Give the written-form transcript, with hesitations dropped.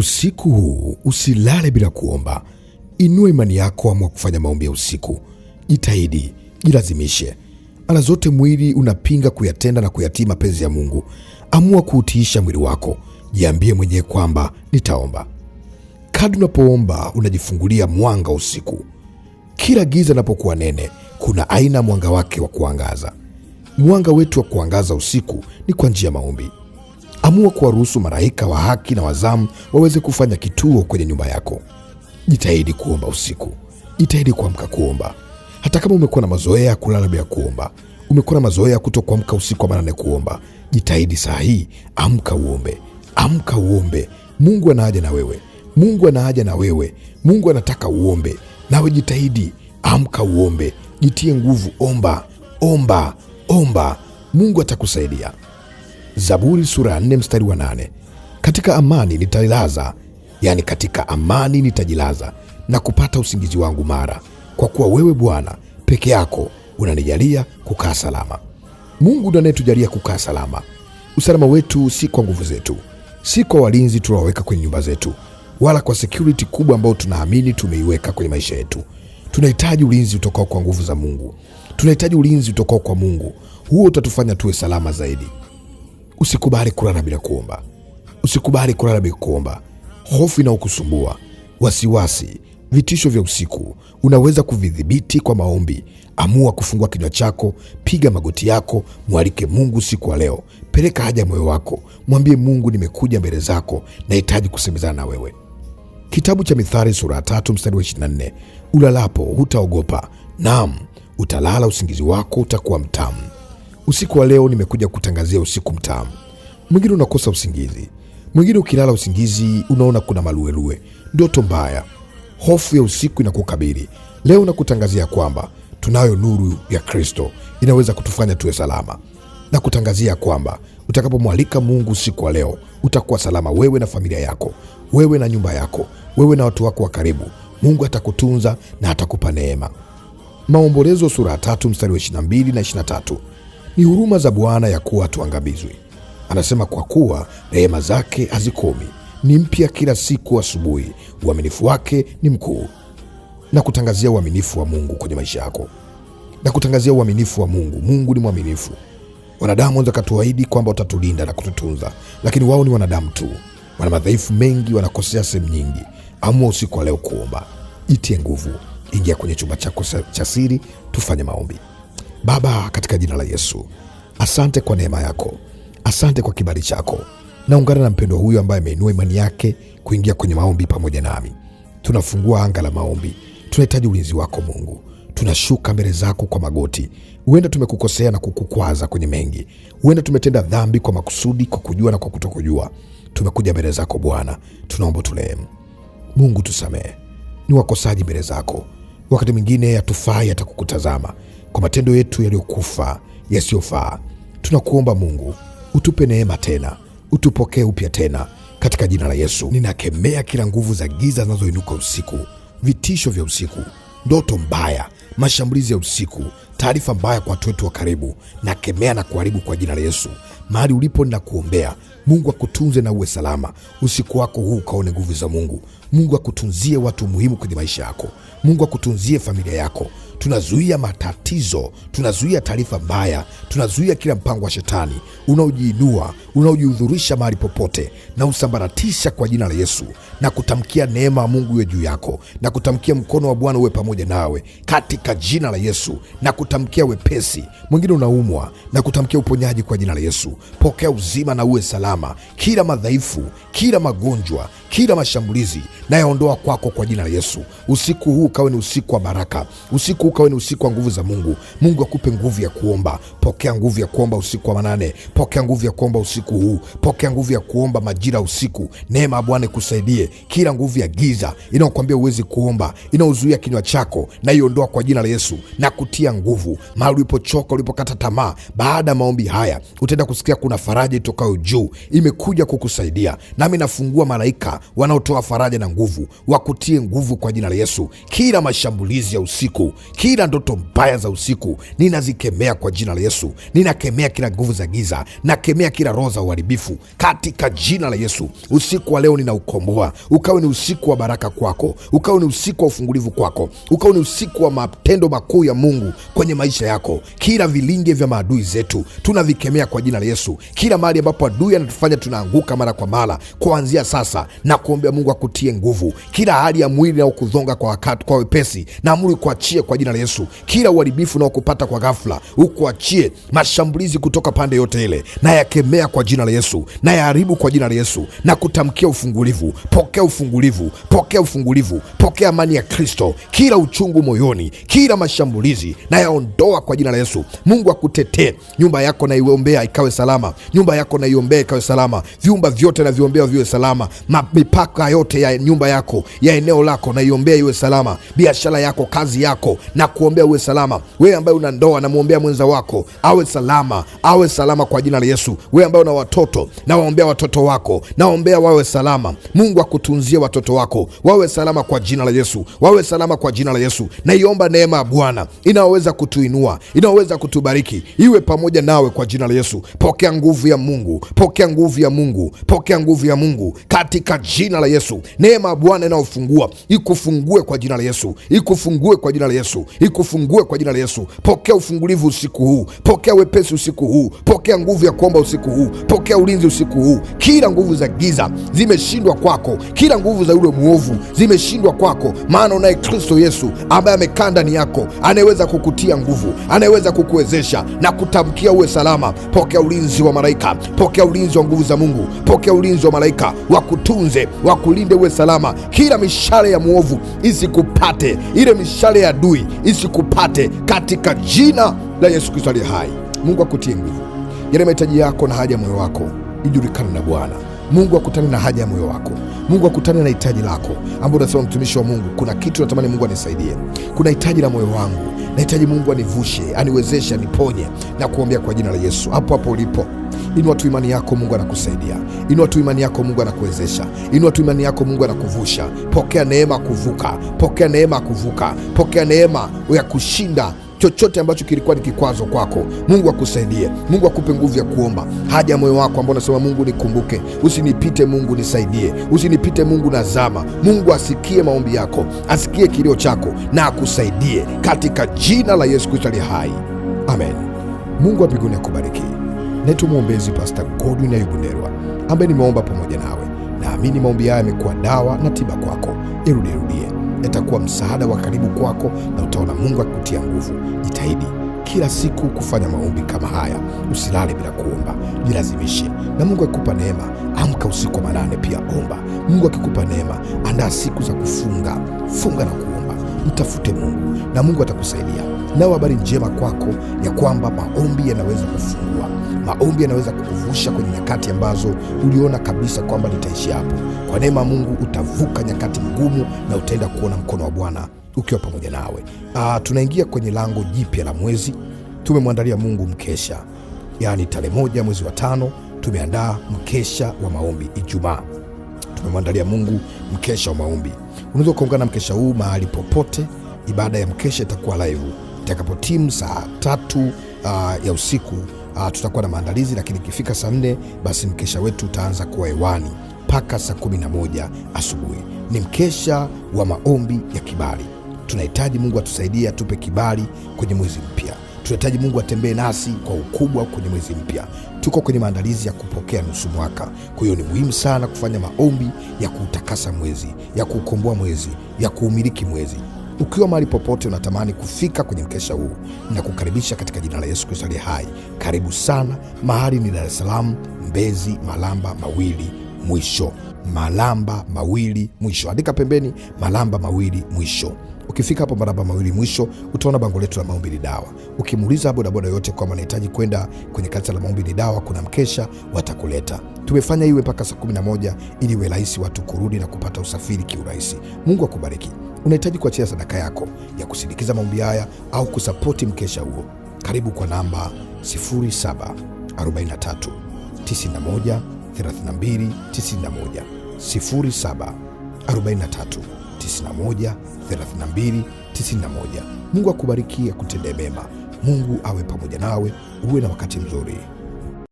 Usiku huu usilale bila kuomba. Inua imani yako, amua kufanya maombi ya usiku. Jitahidi, jilazimishe. Mara zote mwili unapinga kuyatenda na kuyatii mapenzi ya Mungu. Amua kuutiisha mwili wako. Jiambie mwenyewe kwamba nitaomba. Kadri unapoomba unajifungulia mwanga usiku. Kila giza linapokuwa nene, kuna aina mwanga wake wa kuangaza. Mwanga wetu wa kuangaza usiku ni kwa njia ya maombi. Amua kuwaruhusu malaika wa haki na wazamu waweze kufanya kituo kwenye nyumba yako. Jitahidi kuomba usiku. Jitahidi kuamka kuomba. Hata kama umekuwa na mazoea ya kulala bila kuomba, umekuwa na mazoea ya kutokuamka usiku wa manane kuomba, jitahidi saa hii, amka uombe. Amka uombe. Mungu ana haja na wewe. Mungu ana haja na wewe. Mungu anataka uombe. Nawe jitahidi, amka uombe. Jitie nguvu, omba. Omba. Omba. Mungu atakusaidia. Zaburi sura ya 4 mstari wa 8. Katika amani nitajilaza, yani katika amani nitajilaza na kupata usingizi wangu mara, kwa kuwa wewe Bwana peke yako unanijalia kukaa salama. Mungu ndiye anayetujalia kukaa salama. Usalama wetu si kwa nguvu zetu, si kwa walinzi tunaoweka kwenye nyumba zetu, wala kwa security kubwa ambayo tunaamini tumeiweka kwenye maisha yetu. Tunahitaji ulinzi utokao kwa nguvu za Mungu. Tunahitaji ulinzi utokao kwa Mungu. Huo utatufanya tuwe salama zaidi. Usikubali kulala bila kuomba. Usikubali kulala bila kuomba. Hofu inayokusumbua, wasiwasi, vitisho vya usiku, unaweza kuvidhibiti kwa maombi. Amua kufungua kinywa chako, piga magoti yako, mwalike Mungu usiku wa leo. Peleka haja ya moyo wako, mwambie Mungu, nimekuja mbele zako, nahitaji kusemezana na wewe. Kitabu cha Mithali sura ya 3 mstari wa 24. Ulalapo hutaogopa, naam, utalala, usingizi wako utakuwa mtamu. Usiku wa leo nimekuja kutangazia usiku mtamu. Mwingine unakosa usingizi. Mwingine ukilala usingizi unaona kuna maluelue, ndoto mbaya, hofu ya usiku inakukabili. Leo nakutangazia kwamba tunayo nuru ya Kristo inaweza kutufanya tuwe salama. Na kutangazia kwamba utakapomwalika Mungu usiku wa leo utakuwa salama, wewe na familia yako, wewe na nyumba yako, wewe na watu wako wa karibu. Mungu atakutunza na atakupa neema. Maombolezo sura ya 3 mstari wa 22 na 23. Ni huruma za Bwana ya kuwa tuangamizwi. Anasema, kwa kuwa rehema zake hazikomi, ni mpya kila siku asubuhi, uaminifu wake ni mkuu. Na kutangazia uaminifu wa Mungu kwenye maisha yako. Na kutangazia uaminifu wa Mungu. Mungu ni mwaminifu. Wanadamu wanaweza kutuahidi kwamba watatulinda na kututunza, lakini wao ni wanadamu tu, wana madhaifu mengi, wanakosea sehemu nyingi. Amua usiku wa leo kuomba. Jitie nguvu. Ingia kwenye chumba chako cha siri, tufanye maombi. Baba, katika jina la Yesu, asante kwa neema yako. Asante kwa kibali chako. Naungana na mpendwa huyu ambaye ameinua imani yake kuingia kwenye maombi pamoja nami. Tunafungua anga la maombi. Tunahitaji ulinzi wako Mungu. Tunashuka mbele zako kwa magoti. Huenda tumekukosea na kukukwaza kwenye mengi. Huenda tumetenda dhambi kwa makusudi, kwa kujua na kwa kutokujua. Tumekuja mbele zako Bwana, tunaomba turehemu. Mungu tusamehe. Ni wakosaji mbele zako. Wakati mwingine hatufai hata kukutazama kwa matendo yetu yaliyokufa, yasiyofaa. Tunakuomba Mungu, utupe neema tena, utupokee upya tena katika jina la Yesu. Ninakemea kila nguvu za giza zinazoinuka usiku, vitisho vya usiku, ndoto mbaya, mashambulizi ya usiku, taarifa mbaya kwa watu wetu wa karibu. Nakemea na kuharibu kwa jina la Yesu. Mahali ulipo ninakuombea Mungu akutunze na uwe salama. Usiku wako huu ukaone nguvu za Mungu. Mungu akutunzie watu muhimu kwenye maisha yako. Mungu akutunzie familia yako. Tunazuia matatizo, tunazuia taarifa mbaya, tunazuia kila mpango wa shetani unaojiinua, unaojihudhurisha mahali popote, na usambaratisha kwa jina la Yesu. Na kutamkia neema ya Mungu iwe juu yako, na kutamkia mkono wa Bwana uwe pamoja nawe katika jina la Yesu. Na kutamkia wepesi. Mwingine unaumwa, na kutamkia uponyaji kwa jina la Yesu. Pokea uzima na uwe salama. Kila madhaifu, kila magonjwa, kila mashambulizi na yaondoa kwako kwa jina la Yesu. Usiku huu ukawe ni usiku wa baraka. Usiku huu ukawe ni usiku wa nguvu za Mungu. Mungu akupe nguvu ya kuomba. Pokea nguvu ya kuomba usiku wa manane. Pokea nguvu ya kuomba usiku huu. Pokea nguvu ya kuomba majira usiku. Neema ya Bwana ikusaidie. Kila nguvu ya giza inayokuambia uwezi kuomba, inayozuia kinywa chako, na iondoa kwa jina la Yesu. Na kutia nguvu mahali ulipochoka, ulipokata tamaa. Baada ya maombi haya utaenda kusikia kuna faraja itokayo juu imekuja kukusaidia. Nami nafungua malaika wanaotoa faraja na nguvu, wakutie nguvu kwa jina la Yesu. Kila mashambulizi ya usiku, kila ndoto mbaya za usiku ninazikemea kwa jina la Yesu. Ninakemea kila nguvu za giza, nakemea kila roho za uharibifu katika jina la Yesu. Usiku wa leo ninaukomboa, ukawe ni usiku wa baraka kwako, ukawe ni usiku wa ufungulivu kwako, ukawe ni usiku wa matendo makuu ya Mungu kwenye maisha yako. Kila vilinge vya maadui zetu tunavikemea kwa jina la Yesu. Kila mahali ambapo adui anatufanya tunaanguka mara kwa mara, kuanzia sasa na kuombea Mungu akutie nguvu. Kila hali ya mwili na ukudhonga kwa wepesi, na amuru kuachie kwa jina la Yesu. Kila uharibifu na ukupata kwa ghafla, ukuachie. Mashambulizi kutoka pande yote ile na yakemea kwa jina la Yesu, na yaharibu kwa jina la Yesu, na kutamkia ufungulivu. Pokea ufungulivu, pokea ufungulivu, pokea amani ya Kristo. Kila uchungu moyoni, kila mashambulizi na yaondoa kwa jina la Yesu. Mungu akutetee. Nyumba yako na iombea ikawe salama, nyumba yako na iombea ikawe salama, viumba vyote na viombea viwe salama, mipaka yote ya nyumba yako, ya eneo lako na iombea iwe salama, biashara yako, kazi yako na kuombea uwe salama. Wewe ambaye una ndoa na muombea mwenza wako awe salama, awe salama kwa jina la Yesu. Wewe ambaye una watoto na waombea watoto wako, na waombea wawe salama. Mungu akutunzie watoto wako wawe salama kwa jina la Yesu, wawe salama kwa jina la Yesu. Na iomba neema ya Bwana inaweza kutuinua, inaweza kutubariki, iwe pamoja nawe kwa jina la Yesu. Pokea nguvu ya Mungu, pokea nguvu ya Mungu, pokea nguvu ya Mungu katika jina la Yesu. Neema ya Bwana inayofungua ikufungue kwa jina la Yesu, ikufungue kwa jina la Yesu, ikufungue kwa jina la Yesu. Pokea ufungulivu usiku huu, pokea wepesi usiku huu, pokea nguvu ya kuomba usiku huu, pokea ulinzi usiku huu. Kila nguvu za giza zimeshindwa kwako, kila nguvu za yule mwovu zimeshindwa kwako, maana unaye Kristo Yesu ambaye amekaa ndani yako, anayeweza kukutia nguvu, anayeweza kukuwezesha na kutamkia uwe salama. Pokea ulinzi wa malaika, pokea ulinzi wa nguvu za Mungu, pokea ulinzi wa malaika wakutunze, wakulinde, uwe salama. Kila mishale ya mwovu isikupate, ile mishale ya adui isikupate katika jina la Yesu Kristo aliye hai. Mungu akutie nguvu. Yale mahitaji yako na haja ya moyo wako ijulikane na Bwana. Mungu akutane na haja ya moyo wako. Mungu akutane na hitaji lako ambao unasema, mtumishi wa Mungu, kuna kitu natamani Mungu anisaidie, kuna hitaji la moyo wangu, nahitaji Mungu anivushe, aniwezeshe, aniponye, na kuombea kwa jina la Yesu. Hapo hapo ulipo, inua tu imani yako, Mungu anakusaidia. Inua tu imani yako, Mungu anakuwezesha. Inua tu imani yako, Mungu anakuvusha. Pokea neema kuvuka, pokea neema kuvuka, pokea neema ya kushinda chochote ambacho kilikuwa ni kikwazo kwako. Mungu akusaidie, Mungu akupe nguvu ya kuomba haja ya moyo wako ambao unasema, Mungu nikumbuke, usinipite, Mungu nisaidie, usinipite, Mungu nazama. Mungu asikie maombi yako, asikie kilio chako na akusaidie katika jina la Yesu Kristo aliye hai. Amen. Mungu wa mbinguni akubariki. Naitwa mwombezi Pastor Godwin Ayubu Ndelwa ambaye nimeomba pamoja nawe. Naamini maombi haya yamekuwa dawa na tiba kwako. Irudie, yatakuwa msaada wa karibu kwako na utaona Mungu akutia nguvu. Jitahidi kila siku kufanya maombi kama haya. Usilale bila kuomba, jilazimishe. Na Mungu akikupa neema, amka usiku wa manane pia omba. Mungu akikupa neema, andaa siku za kufunga, funga na kuomba. Mtafute Mungu na Mungu atakusaidia. Nao habari njema kwako ya kwamba maombi yanaweza kufungua, maombi yanaweza kukuvusha kwenye nyakati ambazo uliona kabisa kwamba nitaishi hapo. Kwa neema ya Mungu utavuka nyakati ngumu na utaenda kuona mkono wa Bwana ukiwa pamoja nawe. Tunaingia kwenye lango jipya la mwezi. Tumemwandalia Mungu mkesha, yaani tarehe 1 mwezi wa 5 tumeandaa mkesha wa maombi. Ijumaa tumemwandalia Mungu mkesha wa maombi. Unaweza kuungana mkesha huu mahali popote. Ibada ya mkesha itakuwa live itakapotimu saa 3 ya usiku. Tutakuwa na maandalizi, lakini ikifika saa 4 basi mkesha wetu utaanza kuwa hewani mpaka saa 11 asubuhi. Ni mkesha wa maombi ya kibali. Tunahitaji Mungu atusaidie, atupe kibali kwenye mwezi mpya. Tunahitaji Mungu atembee nasi kwa ukubwa kwenye mwezi mpya. Tuko kwenye maandalizi ya kupokea nusu mwaka. Kwa hiyo ni muhimu sana kufanya maombi ya kuutakasa mwezi, ya kuukomboa mwezi, ya kuumiliki mwezi. Ukiwa mahali popote unatamani kufika kwenye mkesha huu, na kukaribisha katika jina la Yesu Kristo aliye hai. Karibu sana. Mahali ni Dar es Salaam, Mbezi, Malamba Mawili mwisho. Malamba Mawili mwisho. Andika pembeni Malamba Mawili mwisho. Ukifika hapo Malamba Mawili mwisho, utaona bango letu la maombi ni dawa. Ukimuuliza bodaboda yote kwamba anahitaji kwenda kwenye kanisa la maombi ni dawa, kuna mkesha, watakuleta. Tumefanya iwe mpaka saa 11 ili iwe rahisi watu kurudi na kupata usafiri kiurahisi. Mungu akubariki. Unahitaji kuachia sadaka yako ya kusindikiza maombi haya au kusapoti mkesha huo, karibu kwa namba 0743 91 32 91, 0743 43 91 32 91. Mungu akubariki, akutendee mema. Mungu awe pamoja nawe. Uwe na wakati mzuri.